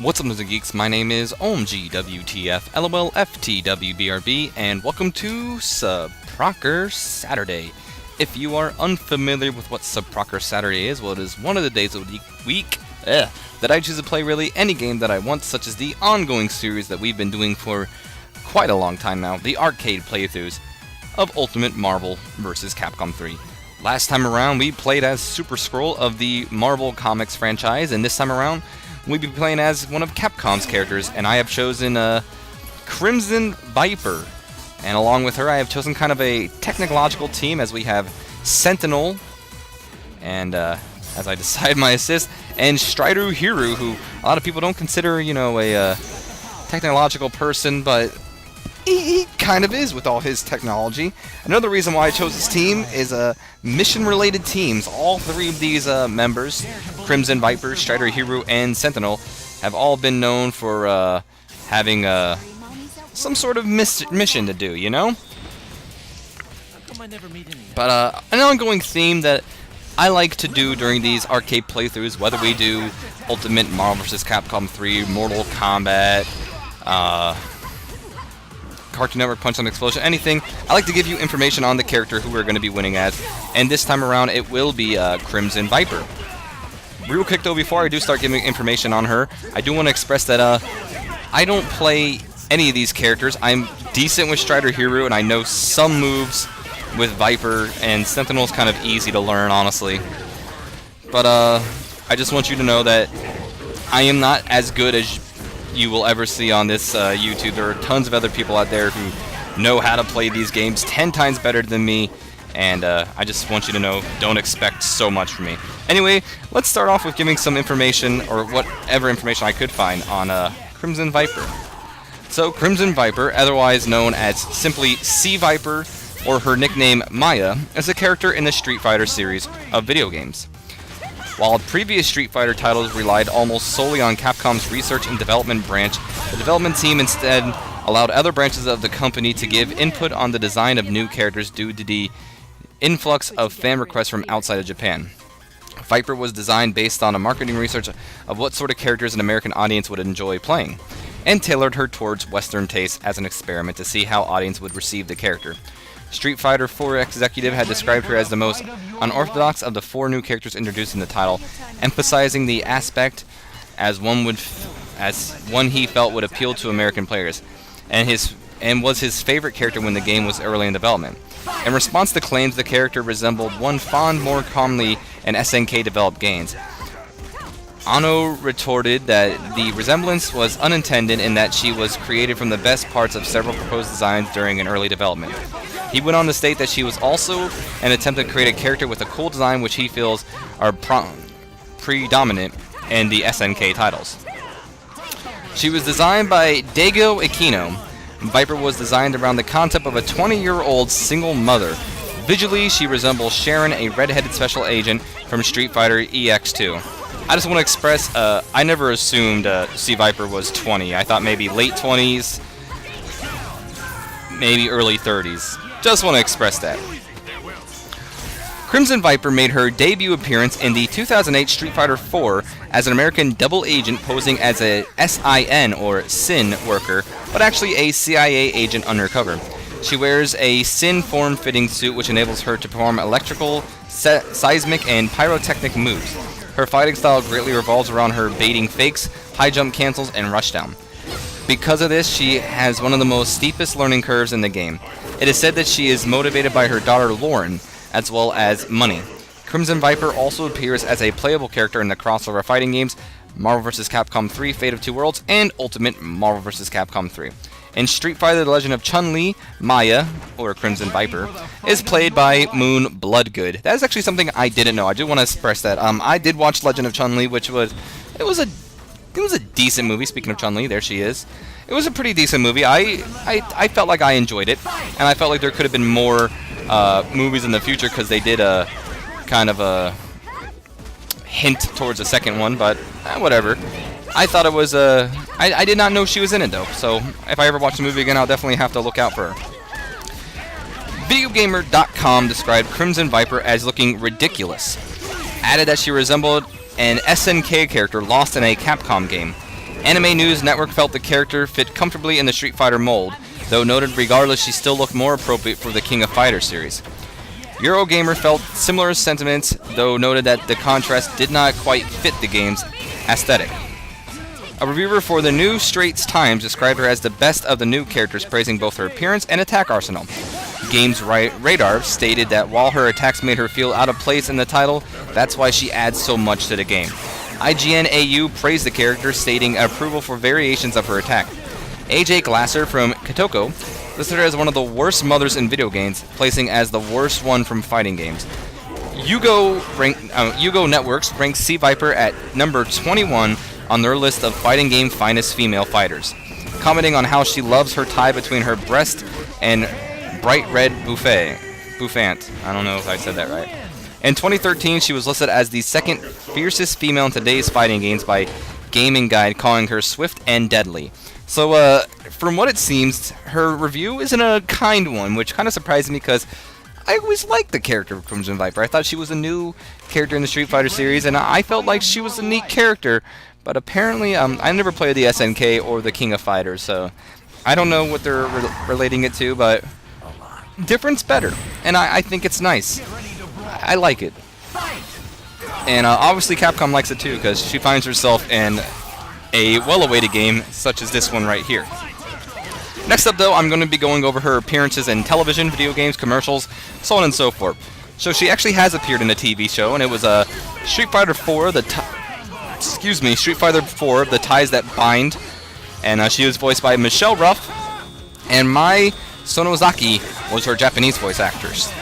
What's up, Music Geeks? My name is OMGWTF, LOLFTWBRB, and welcome to Suprocker Saturday. If you are unfamiliar with what Suprocker Saturday is, well, it is one of the days of the week that I choose to play really any game that I want, such as the ongoing series that we've been doing for quite a long time now, the arcade playthroughs of Ultimate Marvel vs. Capcom 3. Last time around, we played as Super Skrull of the Marvel Comics franchise, and this time around, we'll be playing as one of Capcom's characters, and I have chosen Crimson Viper. And along with her, I have chosen kind of a technological team, as we have Sentinel, and as I decide my assist, and Strider Hero, who a lot of people don't consider, you know, a technological person, but he kind of is with all his technology. Another reason why I chose this team is mission-related teams. All three of these members, Crimson Viper, Strider Hero, and Sentinel, have all been known for having some sort of mission to do, you know? But an ongoing theme that I like to do during these arcade playthroughs, whether we do Ultimate Marvel vs. Capcom 3, Mortal Kombat, Cartoon Network Punch on Explosion, anything, I like to give you information on the character who we're going to be winning as, and this time around it will be Crimson Viper. Real quick though, before I do start giving information on her, I do want to express that I don't play any of these characters. I'm decent with Strider Hero, and I know some moves with Viper, and Sentinel's kind of easy to learn, honestly. But I just want you to know that I am not as good as you will ever see on this YouTube. There are tons of other people out there who know how to play these games 10 times better than me, and I just want you to know, don't expect so much from me. Anyway, let's start off with giving some information, or whatever information I could find, on Crimson Viper. So, Crimson Viper, otherwise known as simply C.Viper, or her nickname Maya, is a character in the Street Fighter series of video games. While previous Street Fighter titles relied almost solely on Capcom's research and development branch, the development team instead allowed other branches of the company to give input on the design of new characters due to the influx of fan requests from outside of Japan. Viper was designed based on a marketing research of what sort of characters an American audience would enjoy playing, and tailored her towards Western tastes as an experiment to see how audience would receive the character. Street Fighter 4 executive had described her as the most unorthodox of the 4 new characters introduced in the title, emphasizing the aspect as one he felt would appeal to American players, and was his favorite character when the game was early in development. In response to claims the character resembled one found more commonly in SNK developed games, Anno retorted that the resemblance was unintended and that she was created from the best parts of several proposed designs during an early development. He went on to state that she was also an attempt to create a character with a cool design which he feels are predominant in the SNK titles. She was designed by Daigo Aquino. Viper was designed around the concept of a 20-year-old single mother. Visually, she resembles Sharon, a red-headed special agent from Street Fighter EX2. I just want to express, I never assumed C.Viper was 20. I thought maybe late 20s, maybe early 30s. Just want to express that. Crimson Viper made her debut appearance in the 2008 Street Fighter 4 as an American double agent posing as a SIN, or SIN, worker, but actually a CIA agent undercover. She wears a SIN form-fitting suit which enables her to perform electrical, seismic, and pyrotechnic moves. Her fighting style greatly revolves around her baiting fakes, high jump cancels, and rushdown. Because of this, she has one of the most steepest learning curves in the game. It is said that she is motivated by her daughter Lauren, as well as money. Crimson Viper also appears as a playable character in the crossover fighting games Marvel vs. Capcom 3 Fate of Two Worlds and Ultimate Marvel vs. Capcom 3. In Street Fighter The Legend of Chun-Li, Maya, or Crimson Viper, is played by Moon Bloodgood. That is actually something I didn't know. I do want to express that. I did watch Legend of Chun-Li, which was a decent movie. Speaking of Chun-Li, there she is. It was a pretty decent movie. I felt like I enjoyed it, and I felt like there could have been more movies in the future because they did a kind of a hint towards a second one, but whatever. I thought it was I did not know she was in it though, so if I ever watch the movie again, I'll definitely have to look out for her. VideoGamer.com described Crimson Viper as looking ridiculous, added that she resembled an SNK character lost in a Capcom game. Anime News Network felt the character fit comfortably in the Street Fighter mold, though noted regardless she still looked more appropriate for the King of Fighters series. Eurogamer felt similar sentiments, though noted that the contrast did not quite fit the game's aesthetic. A reviewer for the New Straits Times described her as the best of the new characters, praising both her appearance and attack arsenal. Games Radar stated that while her attacks made her feel out of place in the title, that's why she adds so much to the game. IGN AU praised the character, stating approval for variations of her attack. AJ Glasser from Kotoko listed her as one of the worst mothers in video games, placing as the worst one from fighting games. Yugo Networks ranked C.Viper at number 21 on their list of fighting game finest female fighters, commenting on how she loves her tie between her breast and bright red bouffant. I don't know if I said that right. In 2013, she was listed as the second fiercest female in today's fighting games by Gaming Guide, calling her swift and deadly. So, from what it seems, her review isn't a kind one, which kind of surprised me because I always liked the character of Crimson Viper. I thought she was a new character in the Street Fighter series, and I felt like she was a neat character. But apparently, I never played the SNK or the King of Fighters, so I don't know what they're relating it to, but different's better, and I think it's nice. I like it. And obviously Capcom likes it too, because she finds herself in a well-awaited game such as this one right here. Next up though, I'm going to be going over her appearances in television, video games, commercials, so on and so forth. So she actually has appeared in a TV show, and it was Street Fighter 4, Street Fighter 4, The Ties That Bind, and she was voiced by Michelle Ruff, and Mai Sonozaki was her Japanese voice actress.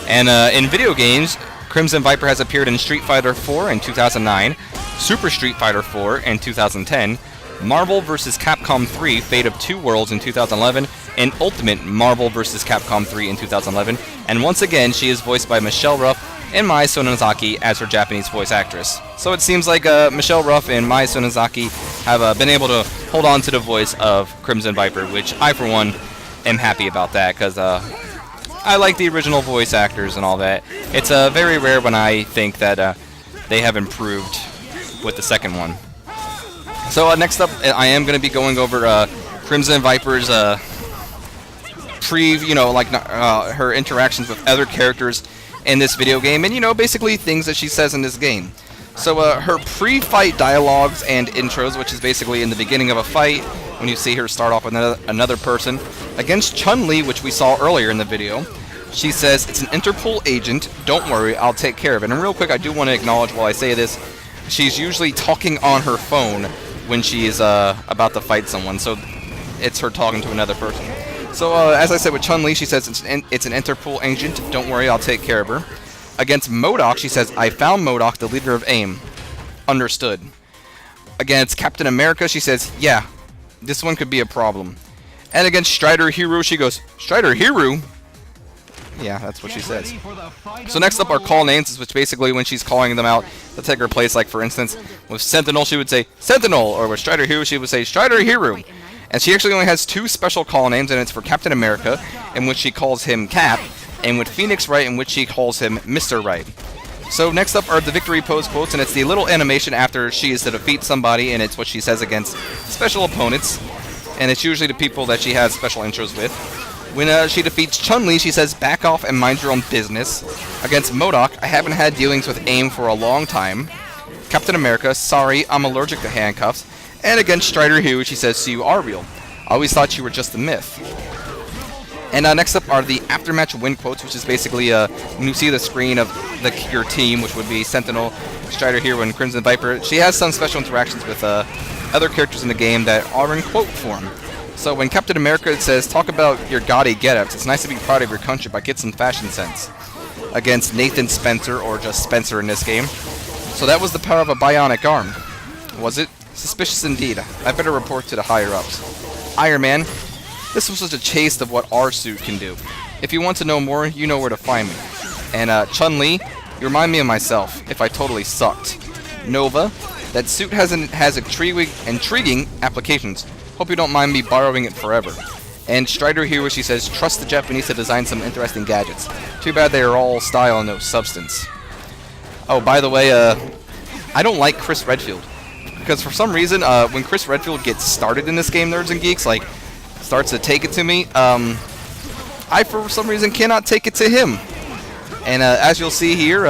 And in video games, Crimson Viper has appeared in Street Fighter 4 in 2009, Super Street Fighter 4 in 2010, Marvel vs. Capcom 3 Fate of Two Worlds in 2011, and Ultimate Marvel vs. Capcom 3 in 2011, and once again she is voiced by Michelle Ruff and Mai Sonozaki as her Japanese voice actress. So it seems like Michelle Ruff and Mai Sonozaki have been able to hold on to the voice of Crimson Viper, which I for one am happy about that, because I like the original voice actors and all that. It's very rare when I think that they have improved with the second one. So next up, I am going to be going over Crimson Viper's her interactions with other characters in this video game, and basically things that she says in this game. So her pre-fight dialogues and intros, which is basically in the beginning of a fight, when you see her start off with another person. Against Chun-Li, which we saw earlier in the video, she says, "It's an Interpol agent, don't worry, I'll take care of it." And real quick, I do want to acknowledge while I say this, she's usually talking on her phone when she is about to fight someone, so it's her talking to another person. So as I said with Chun-Li, she says, it's an Interpol agent, don't worry, I'll take care of her. Against MODOK, she says, "I found MODOK, the leader of AIM. Understood." Against Captain America, she says, "Yeah, this one could be a problem." And against Strider Hero, she goes, "Strider Hero?" Yeah, that's what she says. So next up are call names, which basically when she's calling them out to take her place, like for instance, with Sentinel, she would say, "Sentinel," or with Strider Hero, she would say, "Strider Hero." And she actually only has two special call names, and it's for Captain America, in which she calls him Cap, and with Phoenix Wright, in which she calls him Mr. Wright. So next up are the victory pose quotes, and it's the little animation after she is to defeat somebody, and it's what she says against special opponents, and it's usually the people that she has special intros with. When she defeats Chun-Li, she says, "Back off and mind your own business." Against MODOK, "I haven't had dealings with AIM for a long time." Captain America, "Sorry, I'm allergic to handcuffs." And against Strider Hugh, she says, "So you are real. I always thought you were just a myth." And next up are the aftermatch win quotes, which is basically when you see the screen of your team, which would be Sentinel, Strider Hero, and Crimson Viper. She has some special interactions with other characters in the game that are in quote form. So when Captain America says, "Talk about your gaudy get-ups, it's nice to be proud of your country, but get some fashion sense." Against Nathan Spencer, or just Spencer in this game. So that was the power of a bionic arm. Was it? Suspicious indeed. I better report to the higher-ups. Iron Man, this was just a taste of what our suit can do. If you want to know more, you know where to find me. And Chun-Li, you remind me of myself, if I totally sucked. Nova, that suit has intriguing applications. Hope you don't mind me borrowing it forever. And Strider Hero, she says, "Trust the Japanese to design some interesting gadgets. Too bad they are all style and no substance." Oh, by the way, I don't like Chris Redfield. because for some reason, when Chris Redfield gets started in this game, Nerds and Geeks, like, starts to take it to me, I, for some reason, cannot take it to him. And as you'll see here,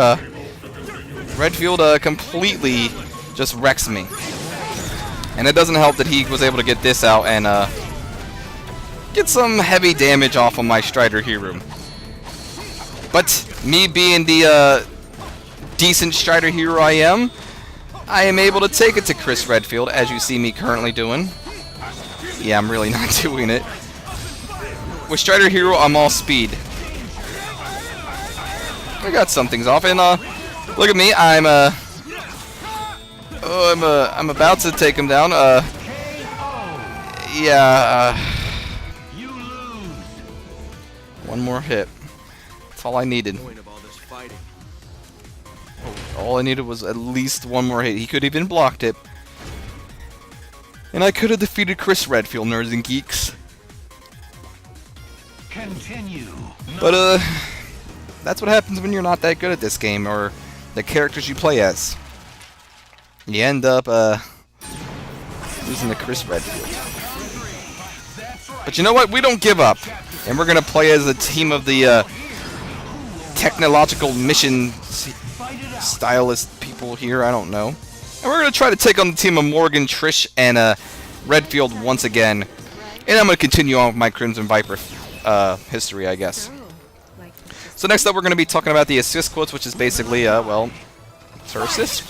Redfield completely just wrecks me. And it doesn't help that he was able to get this out and get some heavy damage off of my Strider hero. But me being the decent Strider hero I am able to take it to Chris Redfield, as you see me currently doing. Yeah, I'm really not doing it. With Strider hero, I'm all speed. I got some things off, and look at me. I'm about to take him down. One more hit. That's all I needed. All I needed was at least one more hit. He could have even blocked it. And I could have defeated Chris Redfield, Nerds and Geeks. Continue. But, that's what happens when you're not that good at this game, or the characters you play as. You end up, losing to Chris Redfield. But you know what? We don't give up. And we're gonna play as a team of the, technological mission stylist people here, I don't know. And we're going to try to take on the team of Morgan, Trish, and Redfield once again. And I'm going to continue on with my Crimson Viper history, I guess. So next up, we're going to be talking about the assist quotes, which is basically, well, it's her assist.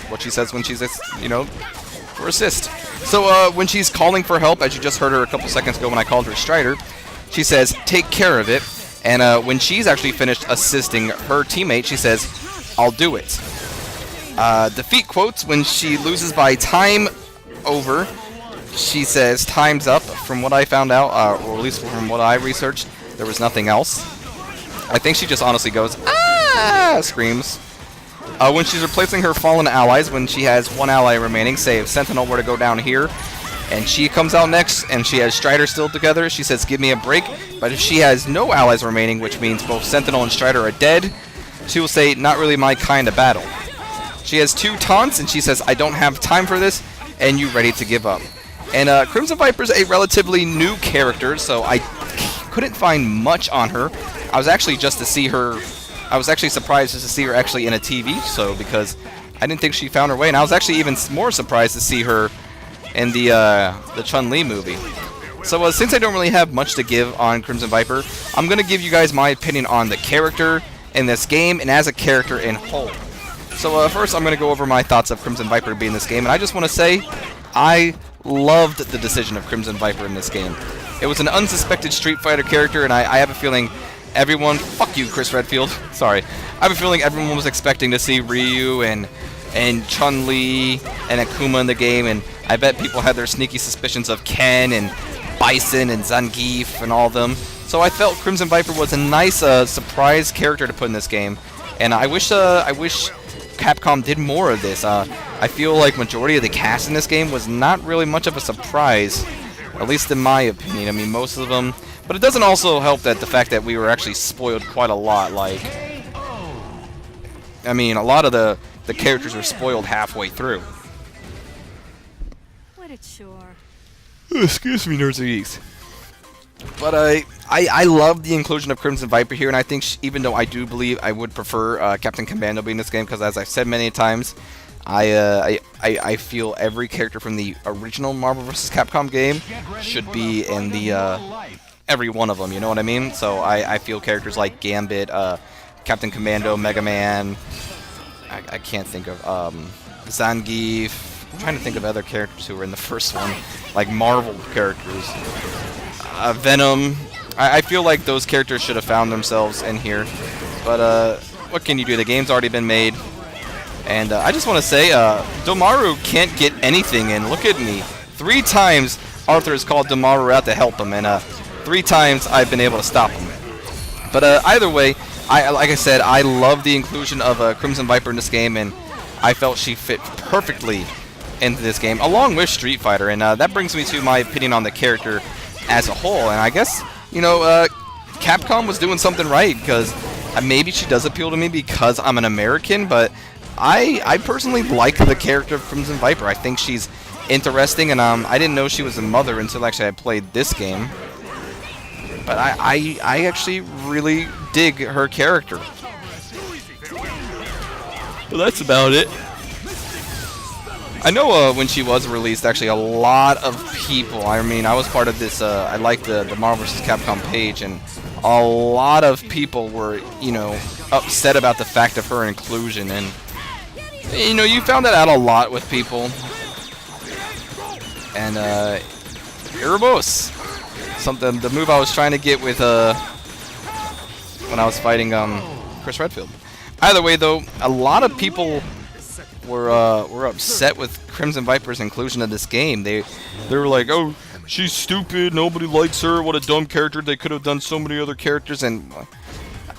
What she says when she's, her assist. So when she's calling for help, as you just heard her a couple seconds ago when I called her Strider, she says, "Take care of it." And when she's actually finished assisting her teammate, she says, "I'll do it." Defeat quotes, when she loses by time over, she says, "Time's up." From what I found out, or at least from what I researched, there was nothing else. I think she just honestly goes, "Ah!" screams. When she's replacing her fallen allies, when she has one ally remaining, say if Sentinel were to go down here, and she comes out next, and she has Strider still together, she says, "Give me a break." But if she has no allies remaining, which means both Sentinel and Strider are dead, she will say, "Not really my kind of battle." She has two taunts, and she says, "I don't have time for this," and you ready to give up. And Crimson Viper's a relatively new character, so I couldn't find much on her. I was actually surprised just to see her actually in a TV show, because I didn't think she found her way, and I was actually even more surprised to see her in the Chun-Li movie. So since I don't really have much to give on Crimson Viper, I'm going to give you guys my opinion on the character in this game and as a character in whole. So first I'm going to go over my thoughts of Crimson Viper being in this game, and I just want to say I loved the decision of Crimson Viper in this game. It was an unsuspected Street Fighter character, and I have a feeling everyone... Fuck you, Chris Redfield. Sorry. I have a feeling everyone was expecting to see Ryu and Chun-Li and Akuma in the game, and I bet people had their sneaky suspicions of Ken and Bison and Zangief and all of them. So I felt Crimson Viper was a nice surprise character to put in this game, and I wish Capcom did more of this. I feel like majority of the cast in this game was not really much of a surprise, at least in my opinion. I mean, most of them, but it doesn't also help that the fact that we were actually spoiled quite a lot. Like, I mean, a lot of the characters were spoiled halfway through. What a chore. Excuse me, Nerds and Geeks. But I love the inclusion of Crimson Viper here, and I think even though I do believe I would prefer Captain Commando being in this game, because as I've said many times, I feel every character from the original Marvel vs. Capcom game should be in the every one of them. You know what I mean? So I feel characters like Gambit, Captain Commando, Mega Man. I can't think of Zangief. I'm trying to think of other characters who were in the first one, like Marvel characters. Venom. I feel like those characters should have found themselves in here. But what can you do? The game's already been made. And I just want to say, Domaru can't get anything in. Look at me. 3 times Arthur has called Domaru out to help him, and 3 times I've been able to stop him. But either way, like I said, I love the inclusion of Crimson Viper in this game, and I felt she fit perfectly into this game, along with Street Fighter. And that brings me to my opinion on the character as a whole. And I guess, you know, Capcom was doing something right, because maybe she does appeal to me because I'm an American, but I personally like the character of Crimson Viper. I think she's interesting, and I didn't know she was a mother until actually I played this game. But I actually really dig her character. But that's about it. I know when she was released, actually a lot of people, I mean, I was part of this, I liked the Marvel vs. Capcom page, and a lot of people were, you know, upset about the fact of her inclusion, and, you know, you found that out a lot with people. And, Erebos, the move I was trying to get with, when I was fighting, Chris Redfield. Either way, though, a lot of people were upset with Crimson Viper's inclusion in this game. They were like, oh, she's stupid, nobody likes her, what a dumb character, they could have done so many other characters, and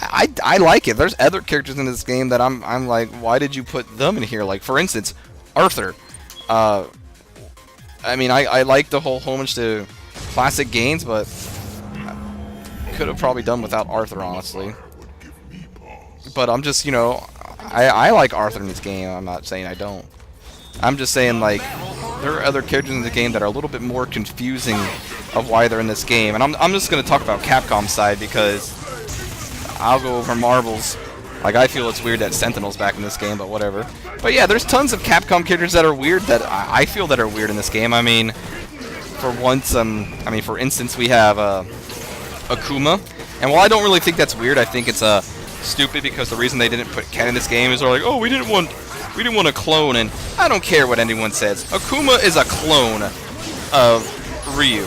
I like it. There's other characters in this game that I'm like, why did you put them in here? Like, for instance, Arthur. I mean, I like the whole homage to classic games, but could have probably done without Arthur, honestly. But I'm just, you know, I like Arthur in this game. I'm not saying I don't. I'm just saying, like, there are other characters in the game that are a little bit more confusing of why they're in this game. And I'm just going to talk about Capcom's side because I'll go over Marvel's. Like, I feel it's weird that Sentinel's back in this game, but whatever. But yeah, there's tons of Capcom characters that are weird that I feel that are weird in this game. I mean, for instance, we have Akuma. And while I don't really think that's weird, I think it's stupid because the reason they didn't put Ken in this game is they're like, oh, we didn't want a clone, and I don't care what anyone says. Akuma is a clone of Ryu.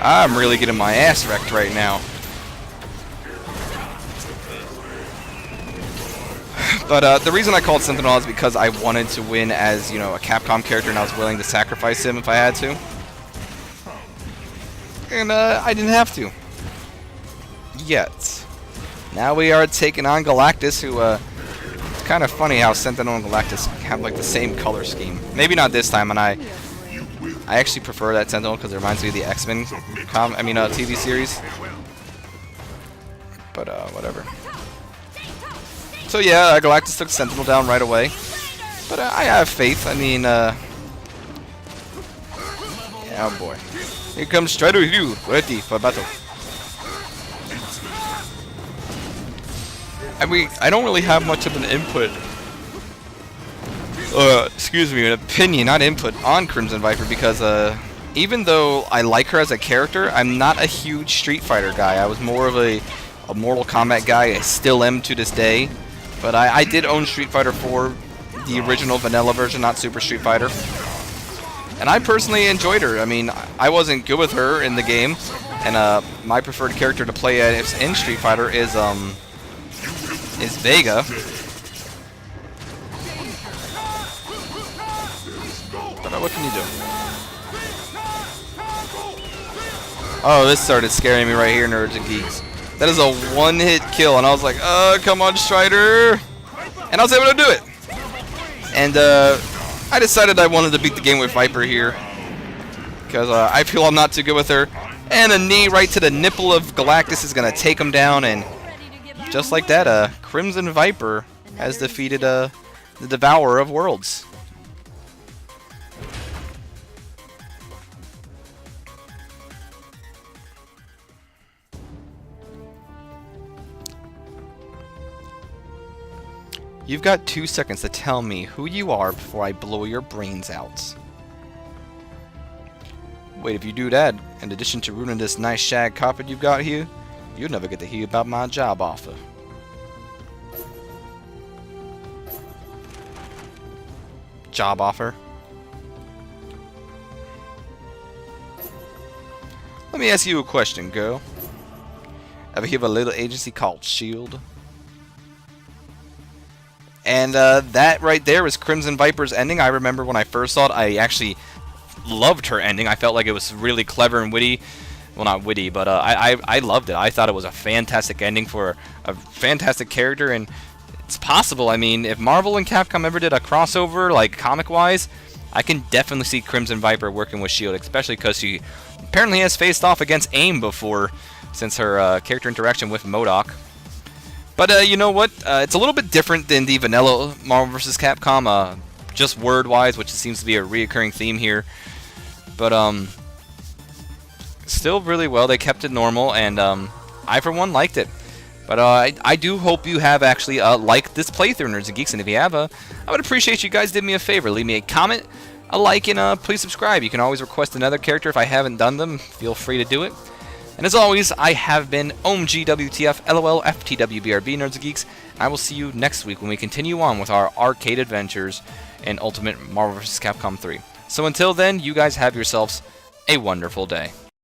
I'm really getting my ass wrecked right now. But the reason I called Sentinel is because I wanted to win as, you know, a Capcom character, and I was willing to sacrifice him if I had to. And I didn't have to. Yet. Now we are taking on Galactus, who, it's kind of funny how Sentinel and Galactus have, like, the same color scheme. Maybe not this time, and I actually prefer that Sentinel because it reminds me of the X-Men TV series. But, whatever. So, yeah, Galactus took Sentinel down right away. But I have faith. I mean, yeah, oh boy. Here comes Strider Ryu, ready for battle. I don't really have much of an input. Excuse me, an opinion, not input, on Crimson Viper because, even though I like her as a character, I'm not a huge Street Fighter guy. I was more of a Mortal Kombat guy. I still am to this day. But I did own Street Fighter 4, the original vanilla version, not Super Street Fighter. And I personally enjoyed her. I mean, I wasn't good with her in the game, and my preferred character to play in Street Fighter is Vega. But what can you do? Oh, this started scaring me right here, Nerds and Geeks. That is a one-hit kill, and I was like, come on, Strider! And I was able to do it! And, I decided I wanted to beat the game with Viper here. Because, I feel I'm not too good with her. And a knee right to the nipple of Galactus is going to take him down, and just like that, Crimson Viper has defeated, the Devourer of Worlds. You've got 2 seconds to tell me who you are before I blow your brains out. Wait, if you do that, in addition to ruining this nice shag carpet you've got here, you'll never get to hear about my job offer. Job offer? Let me ask you a question, girl. Ever hear of a little agency called S.H.I.E.L.D.? And that right there is Crimson Viper's ending. I remember when I first saw it, I actually loved her ending. I felt like it was really clever and witty. Well, not witty, but I loved it. I thought it was a fantastic ending for a fantastic character, and it's possible. I mean, if Marvel and Capcom ever did a crossover, like comic-wise, I can definitely see Crimson Viper working with S.H.I.E.L.D., especially because she apparently has faced off against AIM before, since her character interaction with MODOK. But you know what? It's a little bit different than the vanilla Marvel vs. Capcom, just word-wise, which seems to be a reoccurring theme here. But still really well. They kept it normal, and I for one liked it. But I do hope you have actually liked this playthrough, Nerds and Geeks, and if you have, I would appreciate you guys did me a favor. Leave me a comment, a like, and please subscribe. You can always request another character if I haven't done them. Feel free to do it. And as always, I have been OMGWTF, LOL, FTWBRB, Nerds and Geeks. And I will see you next week when we continue on with our arcade adventures in Ultimate Marvel vs. Capcom 3. So until then, you guys have yourselves a wonderful day.